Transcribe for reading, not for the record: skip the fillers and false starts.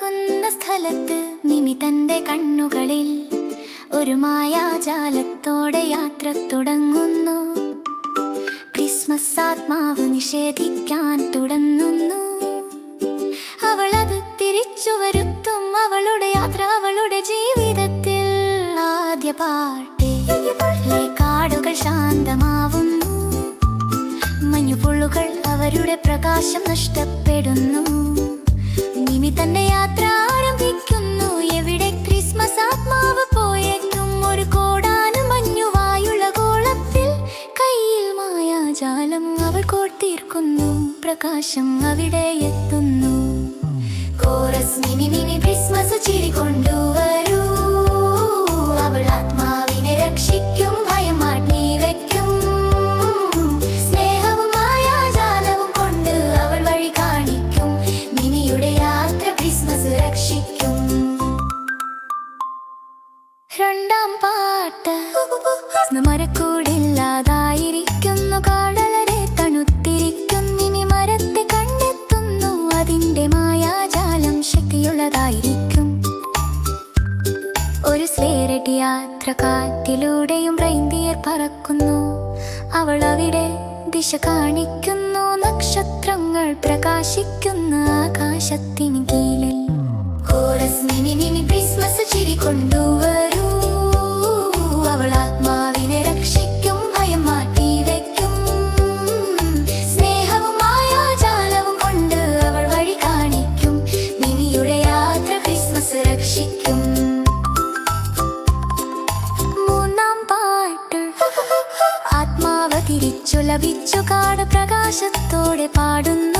ഒഴുകുന്ന സ്ഥലത്ത് മിമി തന്റെ കണ്ണുകളിൽ ഒരു മായാജാലത്തോടെ യാത്ര തുടങ്ങുന്നു. ക്രിസ്മസ് ആത്മാവ് നിഷേധിക്കാൻ തുടങ്ങുന്നു. അവളത് തിരിച്ചു വരുത്തും. അവളുടെ യാത്ര അവളുടെ ജീവിതത്തിൽ ആദ്യ പാട്ടേ. കാടുകൾ ശാന്തമാവുന്നു. മഞ്ഞുപുള്ളുകൾ അവരുടെ പ്രകാശം നഷ്ടപ്പെടുന്നു. മിമി തന്റെ യാത്ര ആരംഭിക്കുന്നു. എവിടെ ക്രിസ്മസ് ആത്മാവ് പോയെത്തും. ഒരു കോടാനു മഞ്ഞുവായുള്ള ഗോളത്തിൽ കയ്യിൽ മായാജാലം അവൾ കോർത്തിരിക്കുന്നു. പ്രകാശം അവിടെ എത്തുന്നു. കോറസ് മിനി മിനി ക്രിസ്മസ് ചിരി കൊണ്ടുവരൂ. അവൾ ആത്മാവിനെ രക്ഷിക്കും. ഭയം മാറ്റി വയ്ക്കും. സ്നേഹവും മായാജാലവും കൊണ്ട് അവൾ വഴി കാണിക്കും. മിനിയുടെ യാത്ര ക്രിസ്മസ് രക്ഷിക്കും. രണ്ടാം പാട്ട്. മരക്കൂടില്ലാതായിരിക്കുന്നു. കാടലരെ തണുത്തിരിക്കും. മിനി മരത്തെ കണ്ടെത്തുന്നു. അതിന്റെ മായാജാലം ശക്തിയുള്ളതായിരിക്കും. ഒരു സ്ലേരടി യാത്ര. കാറ്റിലൂടെയും റെയിൻഡിയർ പറക്കുന്നു. അവൾ അവിടെ ദിശ കാണിക്കുന്നു. നക്ഷത്രങ്ങൾ പ്രകാശിക്കുന്ന ആകാശത്തിന് കീഴിൽ. കോറസ് മിനി മിനി ക്രിസ്മസ് ചിരി കൊണ്ടുവരൂ. അവൾ ആത്മാവിനെ രക്ഷിക്കും. ഭയം മാറ്റി വയ്ക്കും. സ്നേഹവും മായാജാലവും കൊണ്ട് അവൾ വഴി കാണിക്കും. മിനിയുടെ യാത്ര ക്രിസ്മസ് രക്ഷിക്കും. മൂന്നാം പാട്ട്. ആത്മാവ് തിരിച്ചു ലഭിച്ചു. കാട് പ്രകാശത്തോടെ പാടുന്നു.